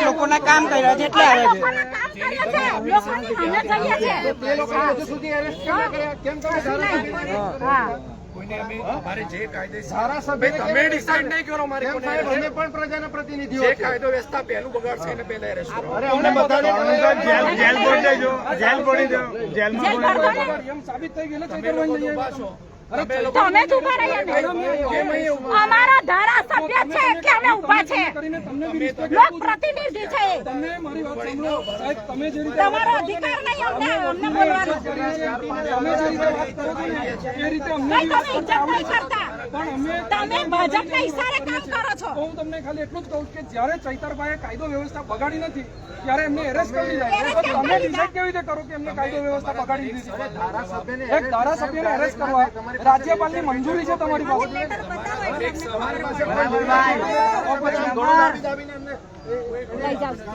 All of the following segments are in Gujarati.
લોકોના કામ કર્યા છે એટલે આવે તમે ઉભા રહ્યા અમારા ધારાસભ્ય છે કે અમે ઉભા છે લોક પ્રતિનિધિ છે તમારો અધિકાર નહીં અમને બોલવાનો તમે ઇજ્જત નહીં કરતા તમે ભાજપના ઈશારે કામ કરો છો હું તમને ખાલી એટલું જ કહું કે જ્યારે ચૈતરભાઈએ કાયદો વ્યવસ્થા બગાડી નથી ત્યારે એમને એરેસ્ટ કરી જાય તો તમે ડિસાઈડ કેવી રીતે કરો કે એમને કાયદો વ્યવસ્થા બગાડી દીધી એક ધારાસભ્યને એરેસ્ટ કરવા રાજ્યપાલની મંજૂરી છે તમારી પાસે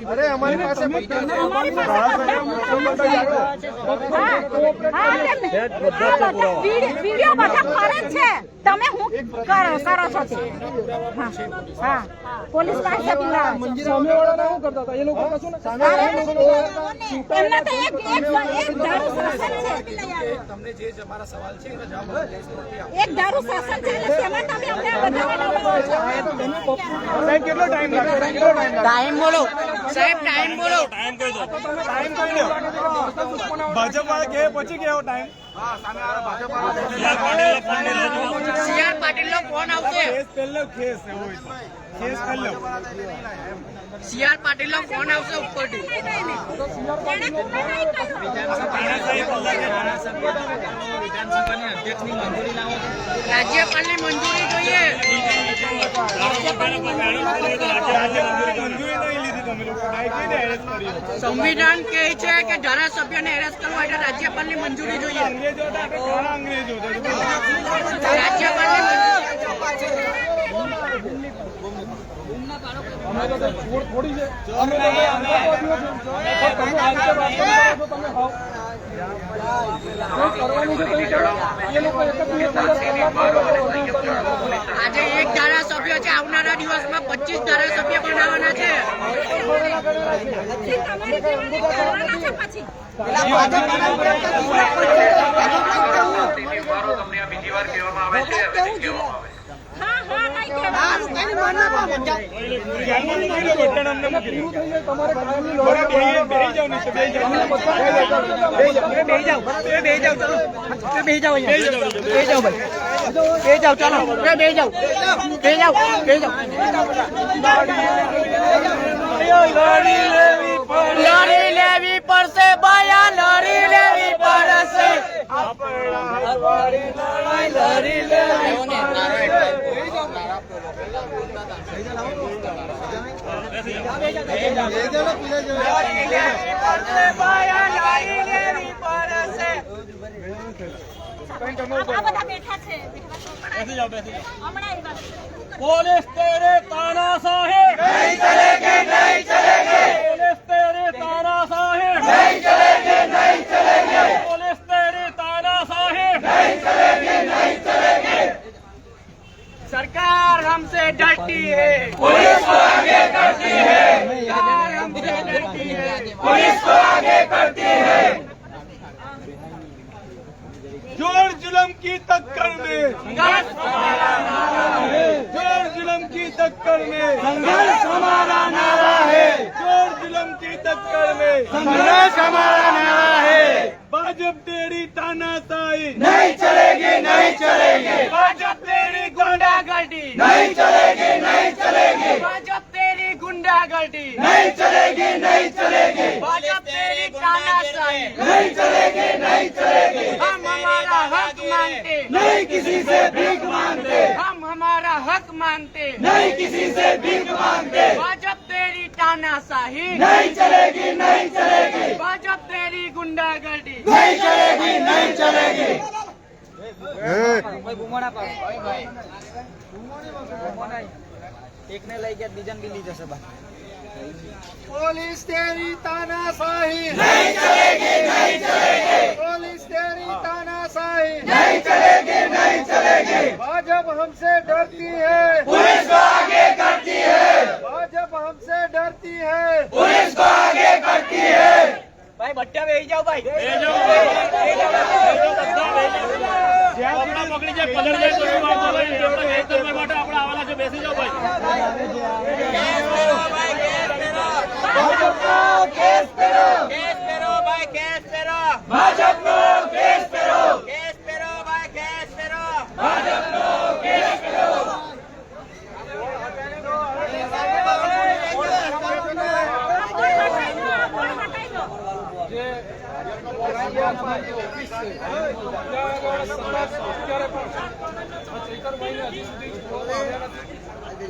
અરે અમારી પાસે વિડીયો બધા ફરે છે તમે હું કરો છો હા પોલીસ પાસે સામેવાળાને શું કરતા હતા એ લોકો કશું એમને તો એક દારૂ શાસન છે તમને જે અમારા સવાલ છે એનો જવાબ એક દારૂ શાસન ચાલે છે એમાં તમે અમને કેટલો ટાઈમ લાગે ટાઈમ બોલો સાહેબ ટાઈમ બોલો ટાઈમ કહી દો ટાઈમ કહી દો ભાજપ વાળા કે પછી કેવો ટાઈમ સીઆર પાટીલ નો ફોન આવશે સીઆર પાટીલ નો ફોન આવશે ઉપરથી રાજ્યપાલની મંજૂરી જોઈએ સંવિધાન કહે છે કે ધારાસભ્યને એરેસ્ટ કરવા એટલે રાજ્યપાલની મંજૂરી જોઈએ થોડી છે આજે એક ધારાસભ્ય છે આવનારા દિવસમાં 25 ધારાસભ્ય બનાવવાના છે બીજી વાર કહેવામાં આવે છે લડી લેવી પડશે ભયા લડી લેવી પડશે લડી લેવી पुलिस तेरे तानाशाही नहीं चलेगी नहीं चलेगी पुलिस तेरे तानाशाही नहीं चलेगी नहीं चलेगी पुलिस तेरी तानाशाही नहीं चलेगी नहीं चलेगी सरकार हमसे डरती है पुलिस को आगे करती है सरकार हमसे डरती है पुलिस को आगे करती है जोर जुल्म की टक्कर में संघर्ष हमारा नारा है जोर जुल्म की टक्कर में संघर्ष हमारा नारा है जोर जुल्म की टक्कर में संघर्ष हमारा नारा है भाजप तेरी तानाशाही नहीं चलेगी नहीं चलेगी भाजप तेरी गुंडागर्दी नहीं चलेगी नहीं चलेगी भाजप तेरी गुंडागर्दी नहीं चलेगी नहीं चलेगी भाजप तेरी तानाशाही नहीं चलेगी नहीं चलेगी हम हमारा हक मांगते नहीं किसी से भीख मांगते हम हमारा हक मांगते नहीं किसी से भीख मांगते भाजप तेरी तानाशाही नहीं चलेगी नहीं चलेगी भाजप तेरी गुंडागर्दी नहीं चलेगी नहीं चलेगी एक ने लई गया बीजन भी ली जैसे पुलिस तेरी तानाशाही नहीं चलेगी नहीं चलेगी पुलिस तेरी तानाशाही नहीं चलेगी नहीं चलेगी भाजपा हमसे डरती है पुलिस को आगे कर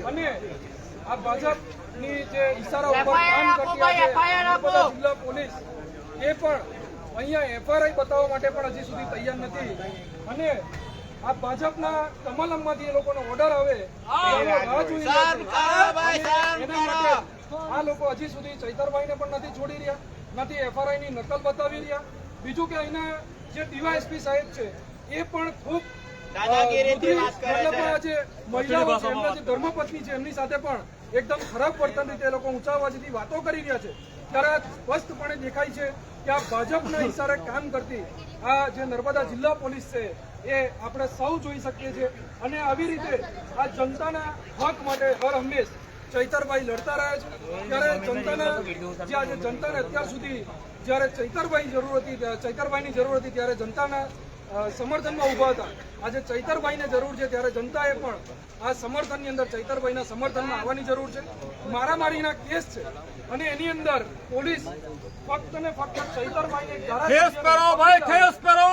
અને આ ભાજપની જે ઈશારા ઉપર કામ કરતી જિલ્લા પોલીસ એ પણ અહીંયા એફઆરઆઈ બતાવવા માટે પણ હજી સુધી તૈયાર નથી. અને આ ભાજપના કમલમમાંથી એ લોકોનો ઓર્ડર આવે રાહ જોઈ એના માટે આ લોકો હજી સુધી ચૈતરભાઈને પણ નથી છોડી રહ્યા, નથી એફઆરઆઈ ની નકલ બતાવી રહ્યા. બીજું કે અહીંના જે ડીવાયએસપી સાહેબ છે એ પણ ખૂબ આજે મહિલાઓ છે, એમના જે ધર્મપત્ની છે એમની સાથે પણ એકદમ ખરાબ વર્તન રીતે લોકો ઊંચા અવાજથી વાતો કરી રહ્યા છે. ત્યારે સ્પષ્ટપણે દેખાય છે કે આ ભાજપના ઈશારે કામ કરતી આ જે નર્મદા જિલ્લા પોલીસ છે એ આપણે સૌ જોઈ શકીએ છીએ. અને આવી રીતે આ જનતાના હક માટે હર હંમેશ ચૈતરભાઈ લડતા રહ્યા છે. ત્યારે જનતાના જે આજે જનતાને અત્યાર સુધી જ્યારે ચૈતરભાઈની જરૂર હતી ત્યારે જનતાના સમર્થનમાં ઉભા હતા. આજે ચૈતરભાઈને જરૂર છે ત્યારે જનતાએ પણ આ સમર્થનની અંદર ચૈતરભાઈના સમર્થનમાં આવવાની જરૂર છે. મારામારીના કેસ છે અને એની અંદર પોલીસ ફક્ત ને ફક્ત ચૈતરભાઈને કેસ કરો ભાઈ, કેસ કરો,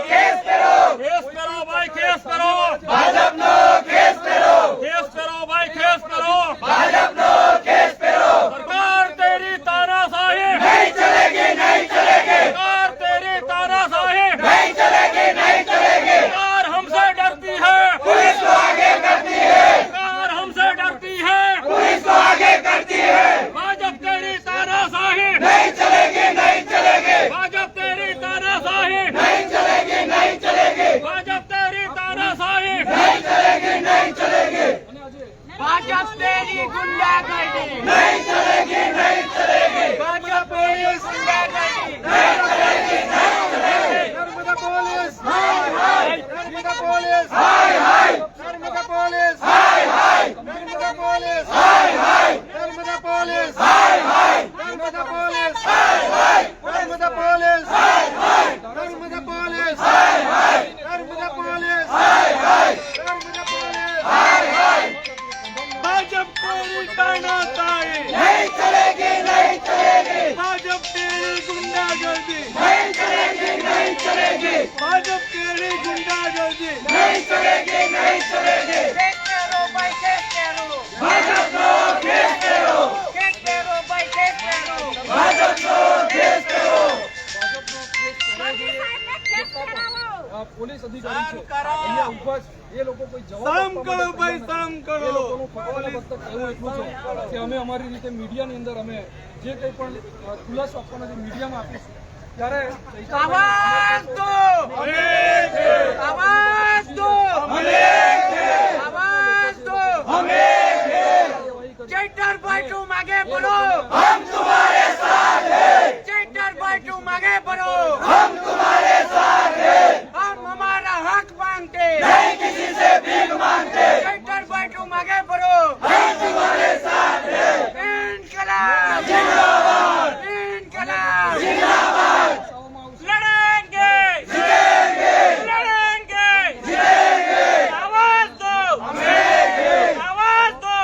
કેસ કરો ભાઈ, કેસ કરો, ભાજપનો કેસ કરો, કેસ કરો ભાઈ, કેસ કરો, ભાજપનો કેસ કરો. सरकार तेरी तानाशाही नहीं चलेगी, नहीं चलेगी, सरकार तेरी तानाशाही नहीं चलेगी, नहीं चलेगी. सरकार हमसे डरती है, पुलिस को आगे करती है, सरकार हमसे डरती है, पुलिस को आगे करती है. भाजप तेरी तानाशाही नहीं चलेगी, नहीं चलेगी, भाजप तेरी तानाशाही नहीं चलेगी, नहीं चलेगी, भाजप तेरी तानाशाही नहीं चलेगी, नहीं चलेगी. भाजप तेरी गुंडागर्दी नहीं चलेगी, नहीं चलेगी, भाजप तेरी गुंडागर्दी नहीं चलेगी, नहीं चलेगी. नर्मदा पुलिस हाय हाय, नर्मदा पुलिस हाय हाय, नर्मदा पुलिस हाय हाय, नर्मदा पुलिस हाय हाय, नर्मदा पुलिस हाय हाय, नर्मदा पुलिस हाय हाय, नर्मदा पुलिस हाय हाय, नर्मदा पुलिस हाय हाय, नर्मदा पुलिस हाय हाय, नर्मदा पुलिस हाय हाय. भाजप तेरी तानाशाही नहीं चलेगी, नहीं चलेगी, भाजप तेरी गुंडागर्दी नहीं चलेगी, नहीं चलेगी, भाजप तेरी गुंडागर्दी नहीं चलेगी, नहीं चलेगी. केस करो भाई, केस करो, भाजपનો કેસ કરો, केस करो भाई, केस करो. ભાજપનો કેસ કરો. मंत्री साहब ने केस करावो. આ પોલીસ અધિકારી છે અહીંયા ઉભા છે, એ લોકો કોઈ જવાબ કરો ભાઈ, સામ કરો. એ લોકોનું ફક્ત ને ફક્ત કહેવું એટલું છે કે અમે અમારી રીતે મીડિયાની અંદર અમે જે કંઈ પણ ખુલાસો આપવાના છે મીડિયામાં આપીશું. ત્યારે आवाज दो, आवाज दो, आवाज दो. चैतरभाई तुम आगे बढ़ो, हम तुम्हारे साथ हैं, चैतरभाई तुम आगे बढ़ो. हम तुम्हारे साथ हैं, हम हमारा हक मांगते, नहीं किसी से भीख मांगते, चैतरभाई तुम आगे बढ़ो. हम तुम्हारे साथ हैं. इनकलाब जिंदाबाद, इनकलाब जिंदाबाद, लड़ेंगे, जीतेंगे, लड़ेंगे, जीतेंगे, आवाज दो, आवाज दो.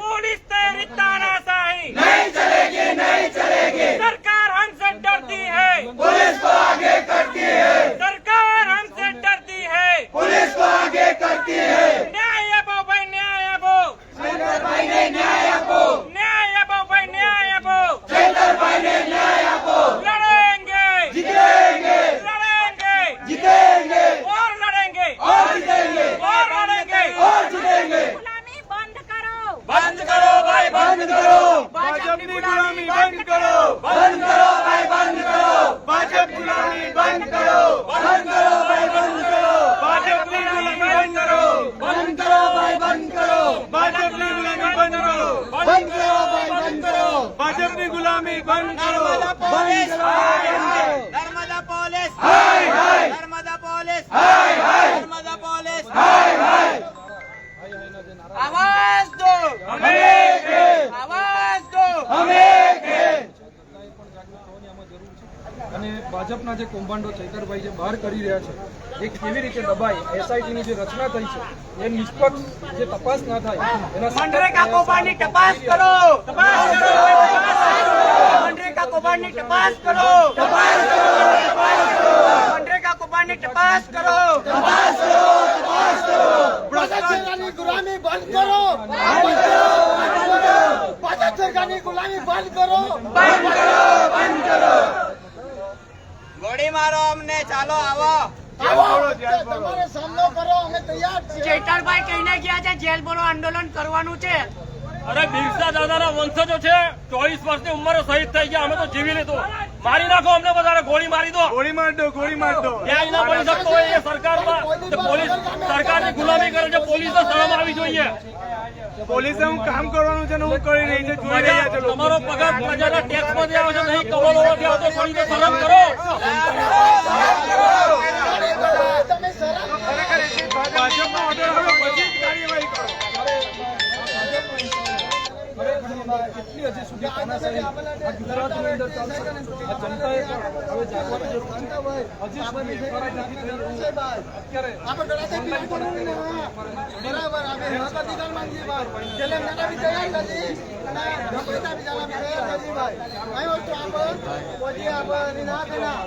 पुलिस तेरी तानाशाही नहीं चलेगी, नहीं चलेगी, सरकार हमसे डरती है, पुलिस को आगे करती है, सरकार हमसे डरती है. पुलिस को आगे करती है. न्याय आपो भाई, न्याय आपो, चैतरभाई ने न्याय आपो, न्याय आपो भाई, न्याय आपो. चैतरभाई ने न्याय आपो. लड़ेंगे, जीतेंगे, लड़ेंगे जीतेंगे, और लड़ेंगे, और जीतेंगे, और लड़ेंगे. और जीतेंगे. गुलामी बंद करो, बंद करो भाई, बंद करो, भाजपा गुलामी बंद करो, बंद करो भाई, बंद करो, भाजप गुलामी बंद करो, बंद करो भाई, बंद करो, भाजप गुलामी बंद करो, बंद करो भाई, बंद करो, भाजप गुलामी बंद करो, बंद करो भाई, बंद करो, भाजप की गुलामी बंद करो, बंद करो. नर्मदा पुलिस, हाय हाय, नर्मदा पुलिस, हाय हाय, नर्मदा पुलिस. हाय हाय. ભાજપના જે કૌભાંડો ચૈતરભાઈ જે બહાર કરી રહ્યા છે એ કેવી રીતે દબાઈ એસઆઈટીની જે રચના થઈ છે એ નિષ્પક્ષ જે તપાસ ના થાય એના મનરેગા કૌભાંડની તપાસ કરો. મનરેગા કૌભાંડની તપાસ કરો. મનરેગા કૌભાંડની તપાસ કરો. ભાજપ સરકારની ગુલામી બંધ કરો. ભાજપ સરકારની ગુલામી બંધ કરો. ગોળી મારો અમને, ચાલો આવો. તમારે સામનો કરો, અમે તૈયાર છીએ. ચેતરભાઈ કહીને ગયા છે જેલ બોલો આંદોલન કરવાનું છે. અરે બિરસા દાદાના વંશજો છે, 24 વર્ષની ઉંમરે શહીદ થઈ ગયા, અમે તો જીવી લીધું. મારી નાખો અમને બધાને, ગોળી મારી દો. ગોળી માર દો, ગોળી માર દો. ન્યાય ના મળી શકતો હોય એ સરકારમાં તો પોલીસ સરકારની ગુલામી કરે છે. પોલીસને શરમ આવી જોઈએ. પોલીસે હું કામ કરવાનું છે ને હું કરી રહી છે, જોઈ રહ્યા છે લોકો. તમારો પગાર પ્રજાના ટેક્સ માંથી આવે છે, નહીં કરોડોમાંથી આવતો. થોડી તો શરમ કરો. તમે શરમ ભાજપનો ઓર્ડર આવ્યો પછી જ કાર્યવાહી કરો. કેટલી હજી સુધી તાનાશાહી આ ગુજરાતની અંદર ચાલશે? આ જનતાએ પણ હવે જાગવાની જરૂર છે. હજી સુધી FRI નથી થઈ. અત્યારે આપણે ડરાતે પીવું પડે ને. બરાબર, આપણે હક અધિકાર માંગીએ ભાઈ. છેલ્લે મેના બી તૈયાર નથી અને નોકરીના બી જાના બી તૈયાર નથી ભાઈ. કઈ વસ્તુ આપણે પછી આપણે ના કેના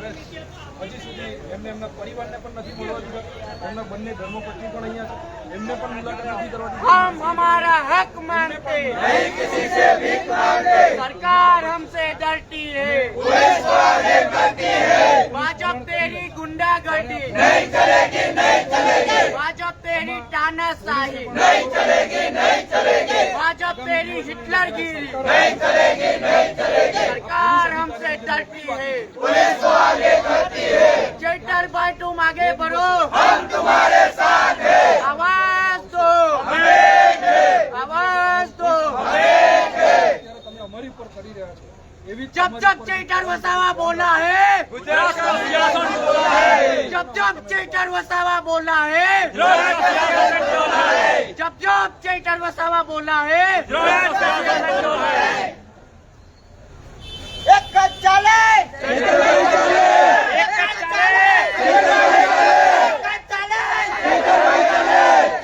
હજી સુધી એમના પરિવારને પણ નથી મળવા દીધા. એમના બંને ધર્મપત્ની પણ અહીંયા છે, એમને પણ મુલાકાત નથી કરવા દીધી. हम हमारा हक मांगते नहीं, किसी से भीख मांगते. सरकार हमसे डरती है, पुलिस वाले करती है. भाजप तेरी गुंडागर्दी नहीं चलेगी, नहीं चलेगी. भाजप तेरी तानाशाही नहीं चलेगी, नहीं चलेगी. भाजप तेरी हिटलरगिरी नहीं चलेगी, नहीं चलेगी. सरकार हमसे डरती है, पुलिस वाले करती है. चैतरभाई तुम आगे बढ़ो, हम तुम्हारे साथ हैं. आवाज दो, आवाज दो. ત્યારે તમે અમારી ઉપર કરી રહ્યા છો. એવી જ जब जब चैतर वसावा बोला है, ગુજરાત का सियासत बोला है. जब जब चैतर वसावा बोला है, ગુજરાત का सियासत बोला है. जब जब चैतर वसावा बोला है. ગુજરાત का सियासत बोला है. એક જ ચાલે. એક જ ચાલે. એક જ ચાલે.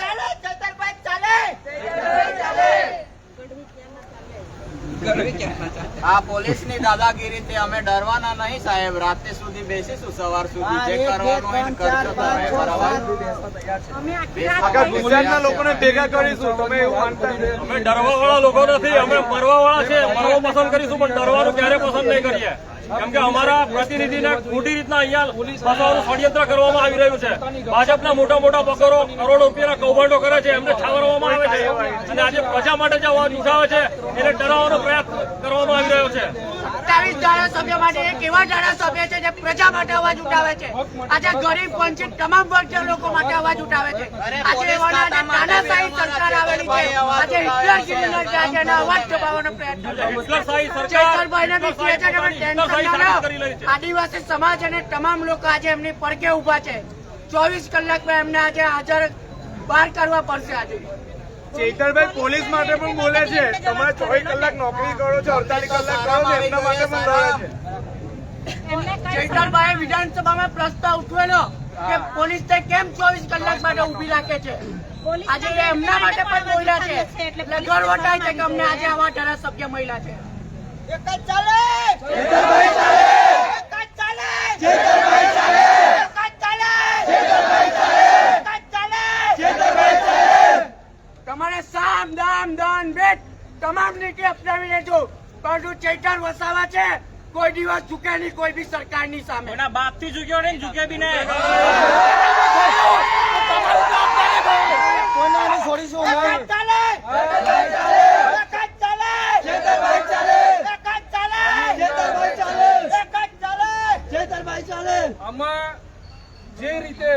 ચાલે, ચેતરભાઈ ચાલે. આ પોલીસની દાદાગીરીથી અમે ડરવાના નહીં સાહેબ. રાતે સુધી બેસીશું, સવાર સુધી જે કરવાનું હોય ને કરજો તમે. બરાબર, અમે આખી આખા રાત ગુજરાતના લોકોને ભેગા કરીશું. તમે એવું માનતા નથી. અમે ડરવા વાળા લોકો નથી, અમે મરવા વાળા છે. મરવો પસંદ કરીશું પણ ડરવાનું ક્યારે પસંદ નહીં કરીએ. કેમ કે અમારા પ્રતિનિધિને ખોટી રીતના અહીંયા ફસાવાનું ષડયંત્ર કરવામાં આવી રહ્યું છે. ભાજપના મોટા મોટા પકડો કરોડો રૂપિયાના કૌભાંડો કરે છે, એમને ઠાવરવામાં આવે છે અને આજે પ્રજા માટે જે અવાજ ઉઠાવે છે એને ડરાવવાનો પ્રયાસ કરવામાં આવી રહ્યો છે. 27 ધારાસભ્ય માટે એક એવા ધારાસભ્ય છે જે પ્રજા માટે અવાજ ઉઠાવે છે. આજે ગરીબ વંચિત તમામ વર્ગના લોકો માટે અવાજ ઉઠાવે છે. આજે એવાના જે તાનાશાહી સરકાર આવેલી છે, આજે હિટલરગીરી લડે છે, આજે એના અવાજ દબાવવાનો પ્રયત્ન કરે છે. હિટલરશાહી સરકાર ચૈતરભાઈને બી કહે છે કે અમે ટેન્શન હિટલરશાહી ના લો. સરકાર કરી રહી છે. આદિવાસી સમાજ અને તમામ લોકો આજે એમની પડકે ઉભા છે. 24 કલાકમાં એમને આજે હાજર બહાર કરવા પડશે. આજે ચેતરભાઈ પોલીસ માટે પણ બોલે છે. તમે 24 કલાક નોકરી કરો છો, 48 કલાક કરો છો, એમના માટે પણ લડે છે. ચૈતરભાઈએ વિધાનસભામાં પ્રસ્તાવ ઉઠવેલો કે પોલીસને કેમ 24 કલાક માટે ઉભી રાખે છે. આજે એ એમના માટે પણ બોલ્યા છે. એટલે ગર્વ થાય છે કે અમને આજે આવા ધારાસભ્ય મળ્યા છે. એક જ ચાલે. ચેતરભાઈ ચાલે. એક જ ચાલે. ચેતરભાઈ ચાલે. એક જ ચાલે. ચેતરભાઈ ચાલે. એક જ ચાલે. ચેતરભાઈ ચાલે. તમારે સામ દામ દાન ભેટ તમામ નીતિ અપનાવી લેજો, પરંતુ ચૈતર વસાવા છે કોઈ દિવસ ઝૂકે નહીં કોઈ બી સરકારની સામે. એના બાપથી ઝૂક્યો નહીં, ઝૂકે બી નહીં. કોઈનાને છોડીશું એક જ નહીં. ચાલે. ચેતરભાઈ ચાલે. એક જ ચાલે. ચેતરભાઈ ચાલે. એક જ ચાલે. ચેતરભાઈ ચાલે. એક જ ચાલે. ચેતરભાઈ ચાલે. આમાં જે રીતે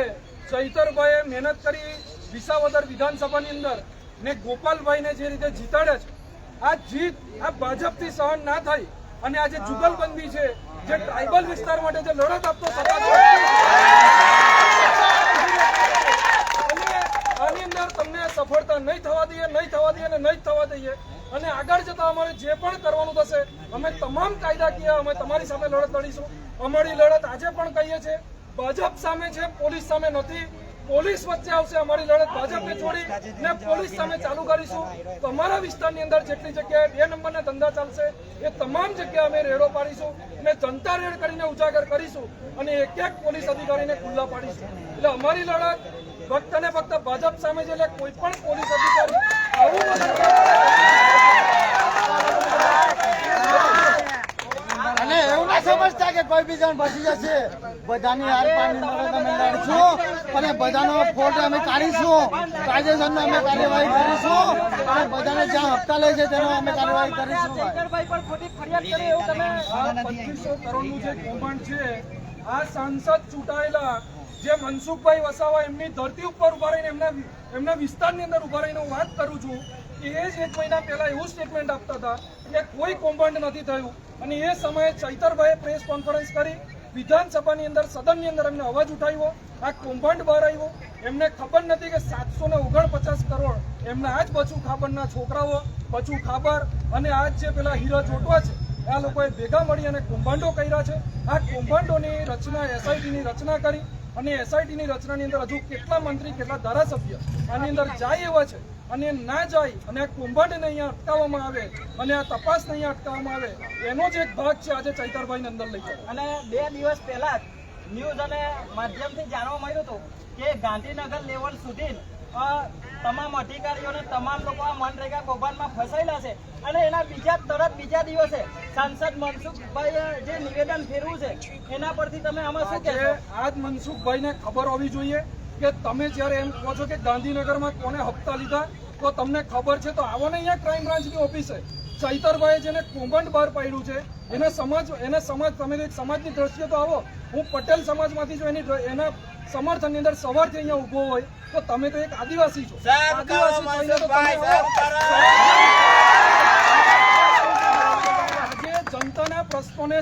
ચૈતરભાઈએ મહેનત કરી વિસાવદર વિધાનસભાની અંદર ને ગોપાલભાઈને જે રીતે જીતાડ્યા છે, આ જીત આ ભાજપથી સહન ના થાય અને આ જે જુગલબંધી છે, જે ટ્રાઇબલ વિસ્તાર માટે જે લડત આપતો સત્તાધીશ, અને આની અંદર તમને સફળતા નહીં થવા દઈએ, નહીં થવા દઈએ અને નહીં થવા દઈએ. અને આગળ જતા અમારે જે પણ કરવાનું થશે અમે તમામ કાયદાકીય અમે તમારી સામે લડત લડીશું. અમારી લડત આજે પણ કહીએ છીએ ભાજપ સામે છે, પોલીસ સામે નથી. પોલીસ વચ્ચે આવશે અમારી લડત ભાજપને છોડી ને પોલીસ સામે ચાલુ કરીશું. તમારા વિસ્તારની અંદર જેટલી જગ્યાએ 2 નંબરના ધંધા ચાલશે એ તમામ જગ્યાએ અમે રેડો પાડીશું અને જનતા રેડ કરીને ઉજાગર કરીશું અને એક એક પોલીસ અધિકારીને ખુલ્લા પાડીશું. એટલે અમારી લડત ફક્ત ને ફક્ત ભાજપ સામે છે. એટલે કોઈ પણ પોલીસ અધિકારી આવું અને એવું ના સમજતા કે કોઈ બી જણ બચી જશે. બધાની હાર પાણી અમે લડીશું અને બધાનો ફોટો અમે કાઢીશું. કાયદેસરનો અમે કાર્યવાહી કરીશું અને બધાને જ્યાં હપ્તા લે છે તેનો અમે કાર્યવાહી કરીશું. 2500 કરોડનું જે કૌભાંડ છે આ સાંસદ ચૂંટાયેલા જે મનસુખભાઈ વસાવા એમની ધરતી ઉપર ઉભા રહીને એમના વિસ્તારની અંદર ઉભા રહીને હું વાત કરું છું કે એ જ 1 મહિના પહેલા એવું સ્ટેટમેન્ટ આપતા હતા કે કોઈ કૌભાંડ નથી થયું અને એ સમયે ચૈતરભાઈએ પ્રેસ કોન્ફરન્સ કરી વિધાનસભાની અંદર સદનની અંદર એમને અવાજ ઉઠાવ્યો. આ કૌભાંડ બહાર આવ્યો. એમને ખબર નથી કે 749 કરોડ એમના આજ બચુ ખાબરના છોકરાઓ બચુ ખાબર અને આજ જે પેલા હીરા ચોટવા છે આ લોકોએ ભેગા મળી અને કૌભાંડો કર્યા છે. આ કૌભાંડોની રચના એસઆઈટીની રચના કરી અને એસઆઈટીની રચનાની અંદર હજુ કેટલા મંત્રી કેટલા ધારાસભ્ય આની અંદર જાય એવા છે અને ના જાય અને આ કૌભાંડને અહીંયા અટકાવવામાં આવે અને આ તપાસને અહીંયા અટકાવવામાં આવે એનો જ એક ભાગ છે આજે ચૈતરભાઈને અંદર લઈ જાય. અને 2 દિવસ પહેલા જ ન્યૂઝ અને માધ્યમથી જાણવા મળ્યું હતું કે ગાંધીનગર લેવલ સુધી તમામ અધિકારીઓને તમામ લોકો આ મનરેગા કૌભાંડમાં ફસાયેલા છે અને એના બીજા દિવસે સાંસદ મનસુખભાઈએ જે નિવેદન ફેરવ્યું છે એના પરથી તમે આમાં શું કહેશો? આજ મનસુખભાઈને ખબર હોવી જોઈએ કે તમે જ્યારે એમ કહો છો કે ગાંધીનગરમાં કોને હપ્તા લીધા તો તમને ખબર છે તો આવો ને અહીંયા ક્રાઇમ બ્રાન્ચની ઓફિસે ચૈતરભાઈએ જેને કૌભાંડ બહાર પાડ્યું છે એને સમાજ તમે એક સમાજની દ્રષ્ટિએ તો આવો. હું પટેલ સમાજમાંથી છું એના સમર્થનની અંદર સવારથી અહીંયા ઊભો હોય તો તમે તો એક આદિવાસી છો. આદિવાસી થઈને તો તમે આજે જનતાના પ્રશ્નોને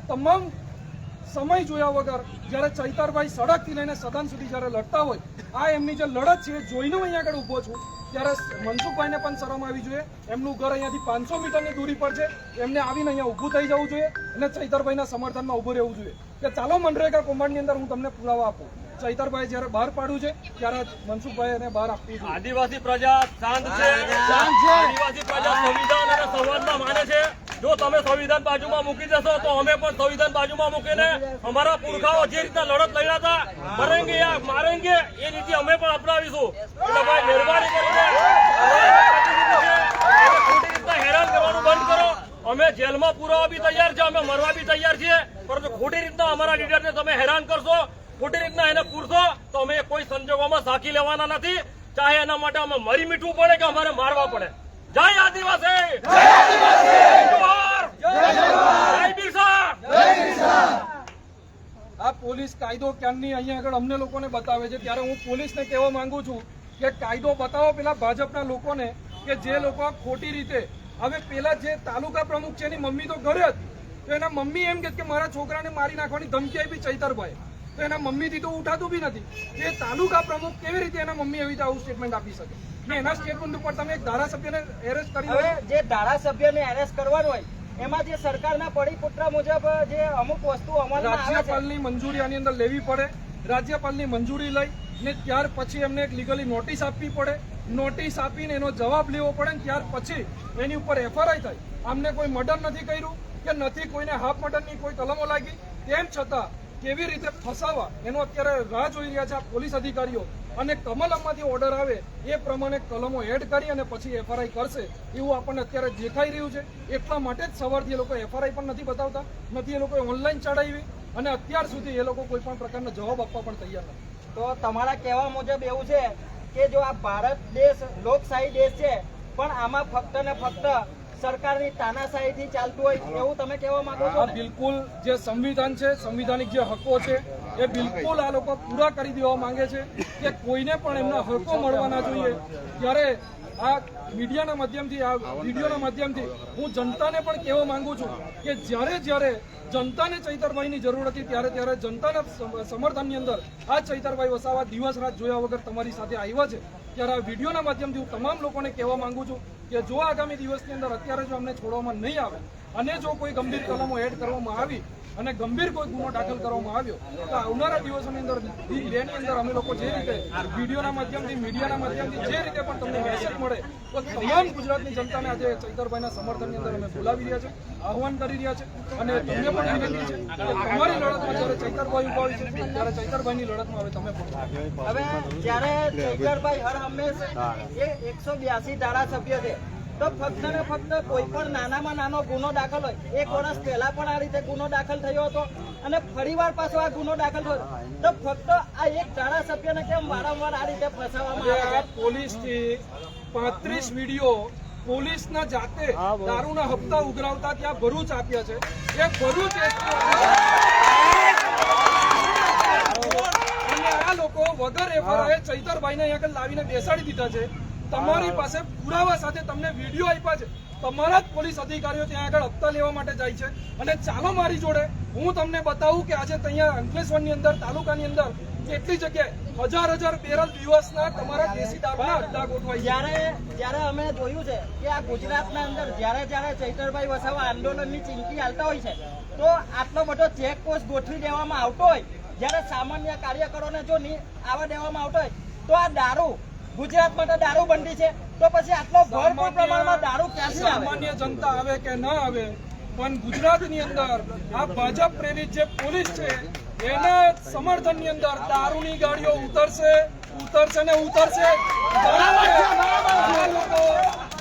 તમામ સમય જોયા વગર જ્યારે ચૈતરભાઈ સડકથી લઈને સદન સુધી જ્યારે લડતા હોય આ એમની જે લડત છે એ જોઈને હું અહીંયા આગળ ઊભો છું ત્યારે મનસુખભાઈને પણ શરમ આવી જોઈએ. એમનું ઘર અહીંયાથી 500 મીટરની દૂરી પર છે. એમને આવીને અહીંયા ઊભું થઈ જવું જોઈએ અને ચૈતરભાઈના સમર્થનમાં ઊભું રહેવું જોઈએ કે ચાલો મનરેગા કૌભાંડની અંદર હું તમને પુરાવા આપું. ચૈતરભાઈ જયારે બહાર પાડ્યું છે ત્યારે મનસુખભાઈ એને બહાર આપવું છે. આદિવાસી પ્રજા શાંત છે. આદિવાસી પ્રજા સંવિધાન અને સંવાદમાં માને છે. જો તમે સંવિધાન બાજુમાં મૂકી દેશો તો અમે પણ સંવિધાન બાજુમાં મૂકીને અમારા પુરખાઓ જે રીતના લડત લડ્યા હતા મરેંગે યા મારેંગે એ રીતે અમે પણ અપનાવીશું. એટલે ભાઈ મહેરબાની કરીને ખોટી રીતના હેરાન કરવાનું બંધ કરો. અમે જેલમાં પુરાવા બી તૈયાર છે, અમે મરવા બી તૈયાર છીએ, પરંતુ ખોટી રીતના અમારા લીડરને તમે હેરાન કરશો, ખોટી રીતના એને પૂરશો તો અમે કોઈ સંજોગોમાં સાકી લેવાના નથી. ચાહે એના માટે અમે મરી મીઠવું પડે કે અમારે મારવા પડે. જય આદિવાસી! આ પોલીસ કાયદો ક્યાંની અહીંયા આગળ અમને લોકોને બતાવે છે ત્યારે હું પોલીસને કહેવા માંગુ છું કે કાયદો બતાવો પેલા ભાજપના લોકોને કે જે લોકો ખોટી રીતે હવે પેલા જે તાલુકા પ્રમુખ છે એની મમ્મી તો ઘરે હતી તો એના મમ્મી એમ કે મારા છોકરાને મારી નાખવાની ધમકી આપી ચૈતરભાઈ તો એના મમ્મીથી તો ઉઠાતું બી નથી. એ તાલુકા પ્રમુખ કેવી રીતે એના મમ્મી એવી રીતે આવું સ્ટેટમેન્ટ આપી શકે ને એના સ્ટેટમેન્ટ ઉપર તમે એક ધારાસભ્યને એરેસ્ટ કરી હવે જે ધારાસભ્યને એરેસ્ટ કરવાનું હોય એમાં જે સરકારના પરિપત્ર મુજબ જે અમુક વસ્તુ અમલમાં આવે છે રાજ્યપાલની મંજૂરી આની અંદર લેવી પડે. રાજ્યપાલની મંજૂરી લઈ ને ત્યાર પછી એમને એક લીગલી નોટિસ આપવી પડે. નોટિસ આપીને એનો જવાબ લેવો પડે ને ત્યાર પછી એની ઉપર એફઆરઆઈ થાય. આમને કોઈ મર્ડર નથી કર્યું કે નથી કોઈને હાફ મર્ડરની કોઈ કલમો લાગી તેમ છતાં કેવી રીતે ફસાવા એનો અત્યારે રાહ જોઈ રહ્યા છે આ પોલીસ અધિકારીઓ અને કમલમમાંથી ઓર્ડર આવે એ પ્રમાણે કલમો એડ કરી અને પછી એફઆરઆઈ કરશે એવું આપણને અત્યારે દેખાઈ રહ્યું છે. એટલા માટે જ સવારથી એ લોકો એફઆરઆઈ પણ નથી બતાવતા, નથી એ લોકોએ ઓનલાઈન ચડાવી અને અત્યાર સુધી એ લોકો કોઈ પણ પ્રકારનો જવાબ આપવા પણ તૈયાર નથી. તો તમારા કહેવા મુજબ એવું છે કે જો આ ભારત દેશ લોકશાહી દેશ છે પણ આમાં ફક્ત ને ફક્ત સરકારની તાનાશાહીથી ચાલતું હોય એવું તમે કહેવા માંગો છો? બિલકુલ જે સંવિધાન છે, સંવિધાનિક જે હકો છે એ બિલકુલ આ લોકો પૂરા કરી દેવા માંગે છે કે કોઈને પણ એમના હકો મળવાના જોઈએ. ત્યારે આ મીડિયાના માધ્યમથી આ વિડીયોના માધ્યમથી હું જનતાને પણ કહેવા માંગુ છું કે જ્યારે જનતાને ચૈતરભાઈની જરૂર હતી ત્યારે જનતાના સમર્થનની અંદર આ ચૈતરભાઈ વસાવા દિવસ રાત જોયા વગર તમારી સાથે આવ્યા છે. ત્યારે આ વિડીયોના માધ્યમથી હું તમામ લોકોને કહેવા માંગુ છું કે જો આગામી દિવસની અંદર અત્યારે જો અમને છોડવામાં નહીં આવે અને જો કોઈ ગંભીર કલમો એડ કરવામાં આવી અને ગંભીર કોઈ ગુનો દાખલ કરવામાં આવ્યો તો આવનારા દિવસોની અંદર ડી 2 ની અંદર અમે લોકો જે રીતે વિડીયોના માધ્યમથી મીડિયાના માધ્યમથી જે રીતે પણ તમને મેસેજ મળે તો તમામ ગુજરાતની જનતાને આજે ચૈતરભાઈના સમર્થનની અંદર અમે બોલાવી રહ્યા છે, આહવાન કરી રહ્યા છે અને તમને પણ વિનંતી છે કે તમારી લડતમાં જ્યારે ચૈતરભાઈ ઉભા હોય છે ત્યારે ચૈતરભાઈની લડતમાં હવે તમે પણ હવે જ્યારે ચૈતરભાઈ હર હંમેશ એ 182 ધારાસભ્ય છે તો ફક્ત ને ફક્ત કોઈ પણ નાનામાં નાનો ગુનો દાખલ હોય 1 વર્ષ પહેલા પણ આ રીતે ગુનો દાખલ થયો હતો અને ફરીવાર પાછો આ ગુનો દાખલ થયો તો ફક્ત આ એક ધારાસભ્યને કેમ વારંવાર આ રીતે ફસાવવામાં આવે છે? પોલીસથી 35 વિડીયો પોલીસના જાતે દારૂના હપ્તા ઉઘરાવતા ત્યાં ભરૂચ આપ્યા છે. એ ભરૂચ અને આ લોકો વગર એફઆઈઆર ચૈતરભાઈને અહીંયા આગળ લાવીને બેસાડી દીધા છે. તમારી પાસે પુરાવા સાથે તમને વિડીયો આપ્યા છે. તમારા જ પોલીસ અધિકારીઓ ત્યાં આગળ હપ્તા લેવા માટે જાય છે અને ચાલો મારી જોડે હું તમને બતાવું કે આજે ત્યાં અંકલેશ્વરની અંદર તાલુકાની અંદર કેટલી જગ્યાએ હજાર બેરલ દિવસના તમારા દેશી દારૂના અડ્ડા ગોઠવાય. જ્યારે અમે જોયું છે કે આ ગુજરાતના અંદર જ્યારે ચૈતરભાઈ વસાવા આંદોલનની ચીમકી હાલતા હોય છે તો આટલો બધો ચેકપોસ્ટ ગોઠવી દેવામાં આવતો હોય, જ્યારે સામાન્ય કાર્યકરોને જો આવવા દેવામાં આવતો હોય તો આ દારૂ ગુજરાત માટે દારૂબંધી છે તો પછી આટલો ભરપૂર પ્રમાણમાં દારૂ ક્યાંથી આવે? સામાન્ય જનતા આવે કે ન આવે પણ ગુજરાતની અંદર આ ભાજપ પ્રેરિત જે પોલીસ છે એના સમર્થનની અંદર દારૂની ગાડીઓ ઉતરશે ને ઉતરશે.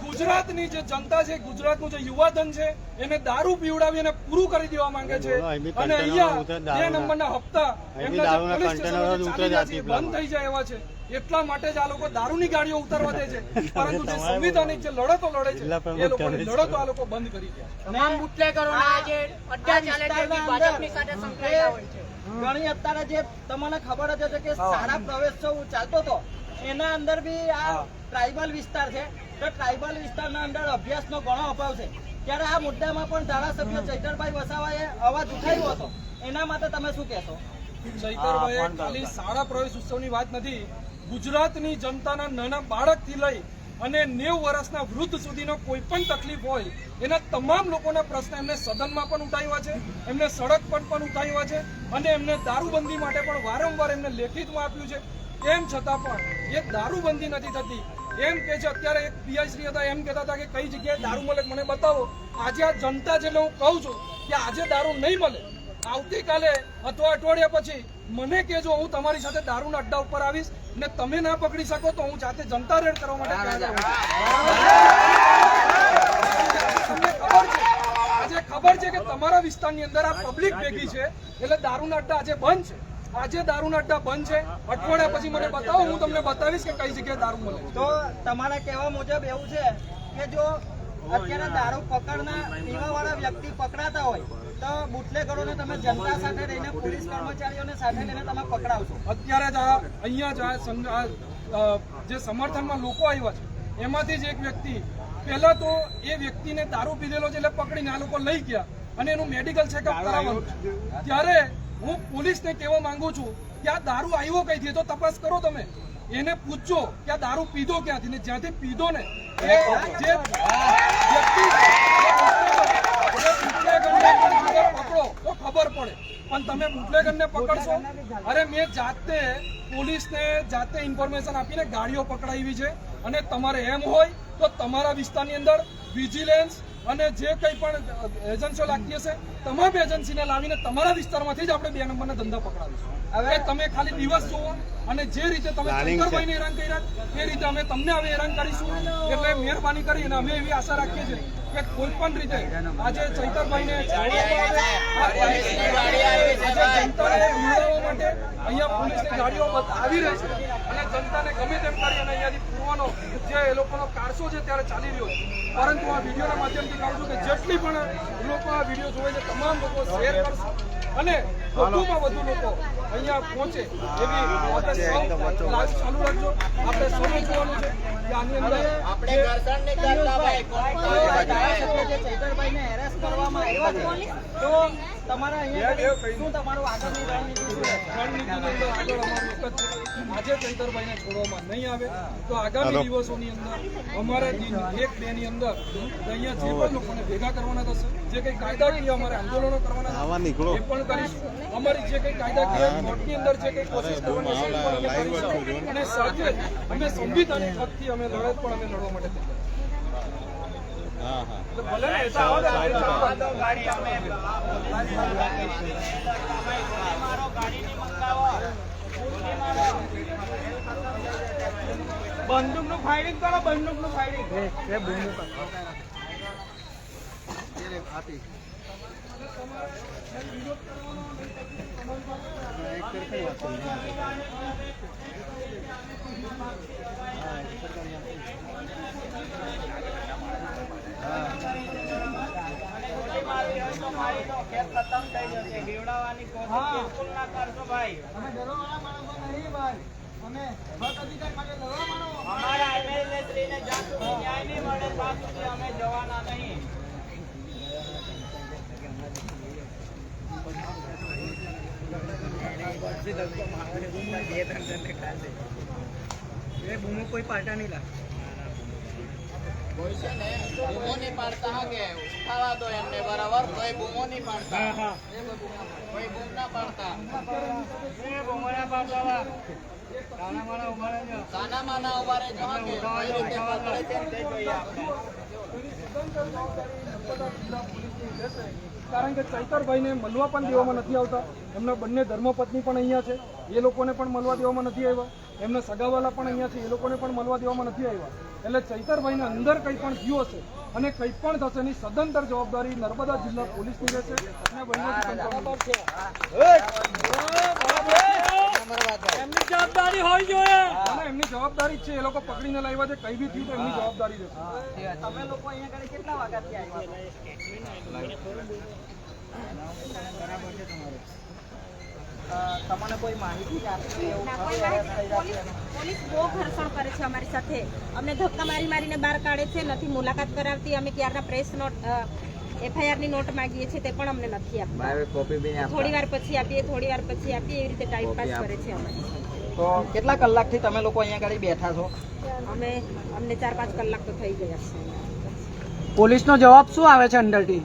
ગુજરાતની જે જનતા છે, ગુજરાતનું જે યુવાધન છે એને દારૂ પીવડાવી અને પૂરું કરી દેવા માંગે છે અને અહીંયા 2 નંબરના હપ્તા એમના જે પોલીસ સ્ટેશનો ચાલી રહ્યા છે બંધ થઈ જાય એવા છે. એટલા માટે જ આ લોકો દારૂની ગાડીઓ ઉતારવા દે છે, પરંતુ જે સંવિધાનિક જે લડતો લડે છે એ લોકોની લડતો આ લોકો બંધ કરી ગયા. તમામ બુટલેગરોના આજે અડ્ડા ચાલે છે એ ભાજપની સાથે સંકળાયેલા હોય છે. ઘણી અત્યારે જે તમને ખબર જ હશે કે શાળા પ્રવેશોત્સવ ચાલતો હતો એના અંદર બી આ ટ્રાઇબલ વિસ્તાર છે તો ટ્રાઇબલ વિસ્તારના અંદર અભ્યાસનો ઘણો અભાવ છે. ત્યારે આ મુદ્દામાં પણ ધારાસભ્ય ચૈતરભાઈ વસાવાએ અવાજ ઉઠાવ્યો હતો, એના માટે તમે શું કહેશો? ચૈતરભાઈએ ખાલી શાળા પ્રવેશ ઉત્સવની વાત નથી, ગુજરાતની જનતાના નાના બાળકથી લઈ અને 90 વર્ષના વૃદ્ધ સુધીનો કોઈ પણ તકલીફ હોય એના તમામ લોકોના પ્રશ્ન એમને સદનમાં પણ ઉઠાવ્યા છે, એમને સડક પર પણ ઉઠાવ્યા છે અને એમને દારૂબંધી માટે પણ વારંવાર એમને લેખિતમાં આપ્યું છે. તેમ છતાં પણ એ દારૂબંધી નથી થતી. એમ કે છે અત્યારે એક પીઆઈ શ્રી હતા એમ કહેતા હતા કે કઈ જગ્યાએ દારૂ મળે મને બતાવો. આજે આ જનતા જેટલે હું કહું છું કે આજે દારૂ નહીં મળે, આવતીકાલે અથવા અઠવાડિયા પછી મને કહેજો, હું તમારી સાથે દારૂના અડ્ડા ઉપર આવીશ ને તમે ના પકડી શકો તો હું જાતે જનતા રેડ કરવા માટે તમને ખબર છે કે તમારા વિસ્તારની અંદર આ પબ્લિક ભેગી છે એટલે દારૂના અડ્ડા આજે બંધ છે. આજે દારૂના અડ્ડા બંધ છે, અઠવાડિયા પછી મને બતાવો, હું તમને બતાવીશ કે કઈ જગ્યાએ દારૂ મળે. તો તમારા કહેવા મુજબ એવું છે કે જો અત્યારે દારૂ પકડના પીવાવાળા વ્યક્તિ પકડાતા હોય તો બુટલેગરોને તમે જનતા સાથે રહીને પોલીસ કર્મચારીઓને સાથે લઈને તમે પકડાવશો. અત્યારે જ અહીંયા જે સમર્થનમાં લોકો આવ્યા છે એમાંથી જ એક વ્યક્તિ પહેલા તો એ વ્યક્તિને દારૂ પીધેલો છે એટલે પકડીને આ લોકો લઈ ગયા અને એનું મેડિકલ ચેકઅપ કરાવવાનું છે. ત્યારે હું પોલીસને કહેવા માંગુ છું કે આ દારૂ આવ્યો કઈથી તો તપાસ કરો, તમે એને પૂછજો કે આ દારૂ પીધો ક્યાંથી, ને જ્યાંથી પીધો ને એ જે વ્યક્તિ પકડો તો ખબર પડે. પણ તમે બુટલેગરને પકડશો? અરે મેં જાતે પોલીસને જાતે ઇન્ફોર્મેશન આપીને ગાડીઓ પકડાવી છે અને તમારે એમ હોય તો તમારા વિસ્તારની અંદર વિજિલન્સ અને જે કંઈ પણ એજન્સીઓ લાગતી હશે તમામ એજન્સીને લાવીને તમારા વિસ્તારમાંથી જ આપણે 2 નંબરના ધંધા પકડાવીશું. હવે તમે ખાલી દિવસ જુઓ અને જે રીતે તમે ચૈતરભાઈને હેરાન કર્યા એ રીતે અમે તમને હવે હેરાન કરીશું. એટલે મહેરબાની કરીને અમે એવી આશા રાખીએ છીએ કે કોઈ પણ રીતે આજે ચૈતરભાઈને જનતાને મેળવવા માટે અહીંયા પોલીસની ગાડીઓ આવી રહી છે અને જનતાને ગમે તેમ કરી અને અહીંયાથી પૂરવાનો જે એ લોકોનો કારસો છે ત્યારે ચાલી રહ્યો છે. પરંતુ આ વિડીયોના માધ્યમથી કહું છું કે જેટલી પણ લોકો આ વિડીયો જોવે છે તમામ લોકો શેર કરશે અને વધુમાં વધુ લોકો અહીંયા પહોંચે એવી આપણે સૌ લાઈવ ચાલુ રાખજો. આપણે સૌએ જોવાનું છે કે આની અંદર ચૈતરભાઈને હેરાસ કરવામાં આવ્યા છે તો તમારા અહીંયા શું તમારું આગળની રણનીતિ શું રહેશે? રણનીતિની અંદર આગળ અમારું એક જ છે. આજે ચૈતરભાઈને છોડવામાં નહીં આવે તો આગામી દિવસોની અંદર અમારા દિન 1-2 ની અંદર અહીંયા જે પણ લોકોને ભેગા કરવાના થશે, જે કંઈ કાયદાકીય અમારે આંદોલનો કરવાના થશે એ પણ કરીશું. અમારી જે કંઈ કાયદાકીય કોર્ટની અંદર જે કંઈ કોશિશ કરવાની હશે એ પણ અમે કરીશું. અને સાથે જ અમે સંવિધાનિક હકથી અમે લડત પણ અમે લડવા માટે તૈયાર છીએ. તો ભલે ને એ તો આવો ને, આ તો ગાડી અમે બંદૂકનું ફાયરિંગ કરો, બંદૂકનું ફાયરિંગ. અમે ડરવાવાળા માણસો નહીં ભાઈ, અમે હક અધિકાર માટે લડવા માંડો. અમારા એમએલએ શ્રીને જ્યાં સુધી ન્યાય નહીં મળે ત્યાં સુધી અમે જવાના નહીં. બૂમો નહીં પાડતા હા કે ખાવા દો એમને બરાબર, કોઈ બૂમો નહીં પાડતા, કોઈ બૂમ ના પાડતા, બૂમો ના પાડતા. સાના માના ઉભા રહેજો હા કે કઈ રીતે પકડે છે તે જોઈએ આપણે. કારણ કે ચૈતરભાઈને મળવા પણ દેવામાં નથી આવતા. એમના બંને ધર્મપત્ની પણ અહીંયા છે, એ લોકોને પણ મળવા દેવામાં નથી આવ્યા. એમના સગાવાલા પણ અહીંયા છે, એ લોકોને પણ મળવા દેવામાં નથી આવ્યા. એટલે ચૈતરભાઈને અંદર કંઈ પણ થયું હશે અને કંઈ પણ થશે એની સદંતર જવાબદારી નર્મદા જિલ્લા પોલીસની રહેશે અને વહીવટી તંત્રની છે. એમની જવાબદારી હોવી જોઈએ. અને એમની જવાબદારી જ છે. એ લોકો પકડીને લાવ્યા છે, કંઈ બી થયું તો એમની જવાબદારી રહેશે. તમે લોકો અહીંયા આગળ કેટલા વાગ્યાથી આવ્યા? તમને કોઈ માહિતી આપી એવું ના, કોઈ માહિતી. પોલીસ બહુ ઘર્ષણ કરે છે અમારી સાથે, અમને ધક્કા મારીને બહાર કાઢે છે, નથી મુલાકાત કરાવતી. અમે ક્યારના પ્રેસ નોટ FIR ની નોટ માંગીએ છીએ તે પણ અમને નથી આપતા. થોડી વાર પછી આપીએ, થોડી વાર પછી આપીએ, એવી રીતે ટાઈમ પાસ કરે છે અમારી સાથે. તો કેટલા કલાકથી તમે લોકો અહીંયા આગળ બેઠા છો? અમને 4-5 કલાક તો થઈ ગયા છે. પોલીસનો જવાબ શું આવે છે અંદરથી?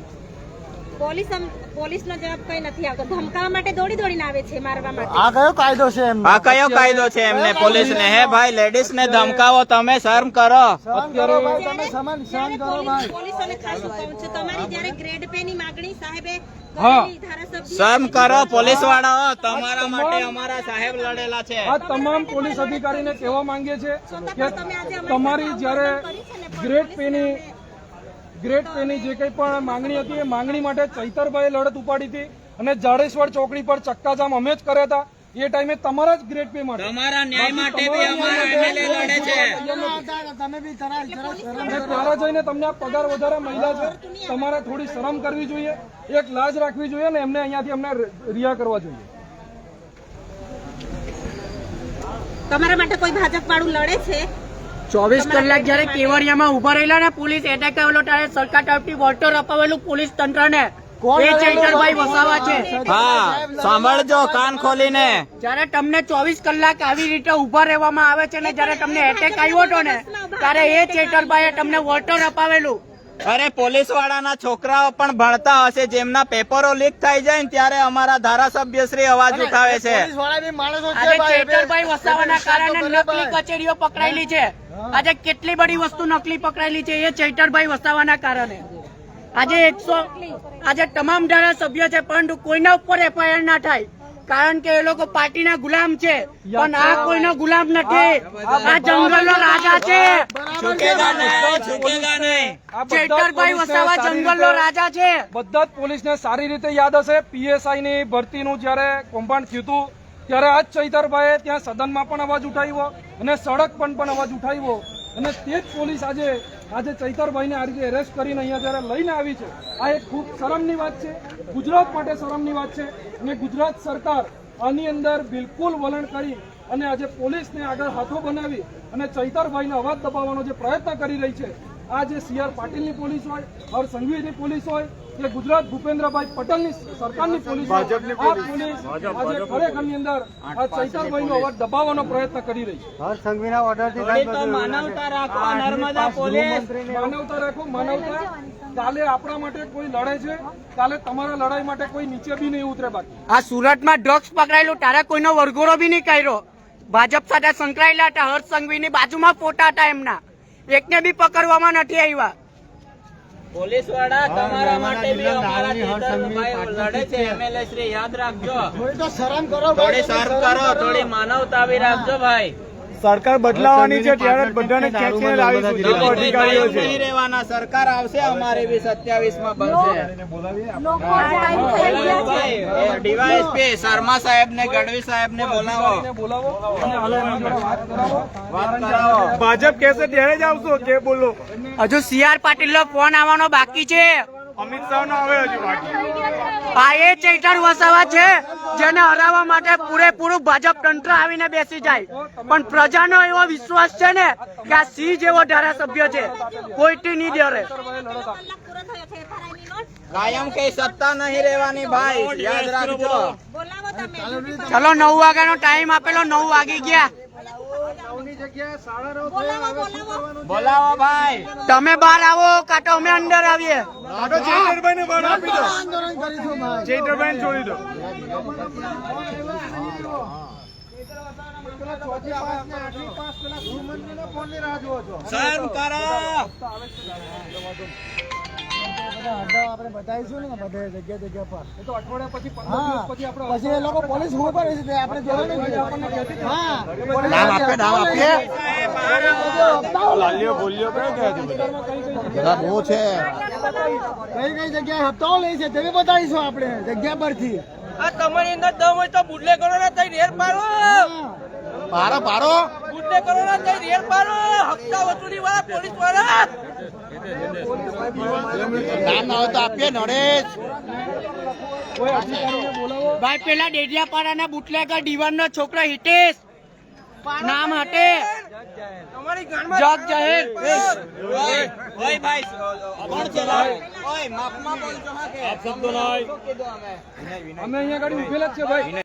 પોલીસનો જવાબ કઈ નથી આવતો. ધમકાવવા માટે દોડીને આવે છે, મારવા માટે. આ કયો કાયદો છે એમનો? આ કયો કાયદો છે એમને પોલીસને? હે ભાઈ, લેડીઝ ને ધમકાવો, તમે શરમ કરો. સહન કરો ભાઈ, તમે સહન કરો ભાઈ. પોલીસોને ખાસ હું કહું છું, તમારી જ્યારે ગ્રેડ પે ની માગણી સાહેબે હા. કરેલી, ધારાસભ્ય શરમ કરો પોલીસ વાળાઓ, તમારા માટે અમારા સાહેબ લડેલા છે. આ તમામ પોલીસ અધિકારીને કહેવા માંગીએ છીએ કે તમારી જ્યારે ગ્રેડ પેની જે કંઈ પણ માંગણી હતી એ માંગણી માટે ચૈતરભાઈએ લડત ઉપાડી હતી અને જાડેશ્વર ચોકડી પર ચક્કાજામ અમે જ કર્યા હતા. એ ટાઈમે તમારા જ ગ્રેડ પે માટે, તમારા ન્યાય માટે બી અમારા એમએલએ લડે છે. તમે બી જરા અને ત્યારે જઈને તમને આ પગાર વધારે મહિલા છે, તમારે થોડી શરમ કરવી જોઈએ, એક લાજ રાખવી જોઈએ ને એમને અહીંયાથી અમને રિયા કરવા જોઈએ. તમારા માટે કોઈ ભાજપ વાળું લડે છે? 24 કલાક જયારે કેવડિયામાં ઉભા રહેલા ને પોલીસ એટેક આવેલો ત્યારે સરકાર તરફથી વોટર અપાવેલું પોલીસ તંત્રને એ ચૈતરભાઈ વસાવા છે. હા, સાંભળજો કાન ખોલીને. જયારે તમને 24 કલાક આવી રીતે ઉભા રહેવામાં આવે છે ને જયારે તમને એટેક આવ્યો હતો ને ત્યારે એ ચૈતરભાઈએ તમને વોટર અપાવેલું. અરે પોલીસ વાળાના છોકરાઓ પણ ભણતા હશે, જેમના પેપરો લીક થઈ જાય ને ત્યારે અમારા ધારાસભ્ય શ્રી અવાજ ઉઠાવે છે. આજે ચૈતરભાઈ વસાવાના કારણે નકલી કચેરીઓ પકડાયેલી છે. આજે કેટલી બધી વસ્તુ નકલી પકડાયેલી છે એ ચૈતરભાઈ વસાવાના કારણે. આજે તમામ ધારાસભ્ય છે પરંતુ કોઈના ઉપર FIR ના થાય કારણ કે એ લોકો પાર્ટીના ગુલામ છે, પણ આ કોઈનો ગુલામ નથી. આ જંગલનો રાજા છે. છૂટેગા નહીં. ચૈતરભાઈ વસાવા જંગલનો રાજા છે. બધા જ પોલીસને સારી રીતે યાદ હશે, PSI ની ભરતીનું જયારે કૌભાંડ થયું હતું ત્યારે આ જ ચૈતરભાઈએ ત્યાં સદનમાં પણ અવાજ ઉઠાવ્યો અને સડક પણ અવાજ ઉઠાવ્યો. અને તે જ પોલીસ આજે ચૈતરભાઈને આ રીતે એરેસ્ટ કરીને અહીંયા જયારે લઈને આવી છે, આ એક ખૂબ શરમની વાત છે, ગુજરાત માટે શરમની વાત છે. અને ગુજરાત સરકાર આની અંદર બિલકુલ વલણ કરી અને આજે પોલીસને આગળ હાથો બનાવી અને ચૈતરભાઈનો અવાજ દબાવવાનો જે પ્રયત્ન કરી રહી છે, આ જે CR પાટીલની પોલીસ હોય, હર્ષ સંઘવીની પોલીસ હોય કે ગુજરાત ભૂપેન્દ્રભાઈ પટેલની સરકારની પોલીસ હોય, આ પોલીસ આજે ખરેખરની અંદર આ ચૈતરભાઈનો અવાજ દબાવવાનો પ્રયત્ન કરી રહી છે. માનવતા રાખો નર્મદા પોલીસ. માનવતા રાખો, માનવતા. કાલે આપણા માટે કોઈ લડે છે, કાલે તમારા લડાઈ માટે કોઈ નીચે બી નહીં ઉતરે. બાકી આ સુરતમાં ડ્રગ્સ પકડાયેલું તારે કોઈનો વરઘોડો બી નહીં કર્યો. ભાજપ સાથે સંકળાયેલા હતા, હર્ષ સંઘવીની બાજુમાં ફોટા હતા એમના, એકને બી પકડવામાં નથી આવ્યા. પોલીસ વાળા તમારા માટે બી અમારા ચૈતરભાઈ લડે છે. MLA શ્રી યાદ રાખજો. થોડી તો શરમ કરો થોડી શરમ કરો, થોડી માનવતા બી રાખજો ભાઈ. સરકાર બદલાવાની છે ત્યારે બધાને ખેંચીને લાવીશું. જે લોકો અધિકારીઓ છે નહીં રહેવાના. સરકાર આવશે અમારી બી 27 માં બનશે. ડીવાયએસપી શર્મા સાહેબ ને ગઢવી સાહેબ ને બોલાવો. બોલાવો અને હાલો એમની જોડે વાત કરાવો. વાત કરાવો. ભાજપ કહેશે ત્યારે જ આવશો. જે બોલો હજુ CR પાટીલનો ફોન આવવાનો બાકી છે. અમિત શાહ નો આવે હજુ બાકી. આ એ ચૈતર વસાવા છે જેને હરાવવા માટે પૂરેપૂરું ભાજપ તંત્ર આવીને બેસી જાય, પણ પ્રજાનો એવો વિશ્વાસ છે ને કે આ સિંહ જેવો ધારાસભ્ય છે, કોઈથી નહીં ડરે. કાયમ કઈ સત્તા નહીં રહેવાની ભાઈ, યાદ રાખજો. ચલો 9 વાગ્યાનો ટાઈમ આપેલો, 9 વાગી ગયા. બોલાવો ભાઈ. તમે બહાર આવો કાં તો અમે અંદર આવીએ. આટો ચૈતરભાઈ ને બહાર આપી દો. આંદોલન કરીશું ભાઈ. ચૈતરભાઈ છોડી દો. શર્મ કરો. આપણે બતાવીશું ને બધે જગ્યા પર. એ તો અઠવાડિયા પછી 15 હા, દિવસ પછી આપણે પછી એ લોકો પોલીસ શું કરે છે તે આપણે જોવાનું છે. હા, નામ આપીએ. લાલીઓ બોલ્યો કઈ કઈ જગ્યાએ હપ્તાઓ લે છે તે બી બતાવીશું આપણે જગ્યા પરથી. આ તમારી અંદર દમ હોય તો બુડલે કરો ને તઈ રેર પાડો. પારો બુડલે કરો ને તઈ રેર પાડો. હપ્તા વસૂલી વાળા પોલીસ વાળા. નામ આવે તો આપીએ. નરેશ કોઈ અધિકારીને બોલાવો. ભાઈ પેલા ડેડિયાપાડાના બુટલેગર દીવાનનો છોકરો હિતેશ નામ હટે તમારી જગ જાહેર. ઓય ભાઈ કોણ છે ભાઈ? ઓય માફમાં બોલજો. હા કે શબ્દો નહીં. શું કીધું અમે? અમે અહીંયા ગાડી ઉભેલા જ છે ભાઈ.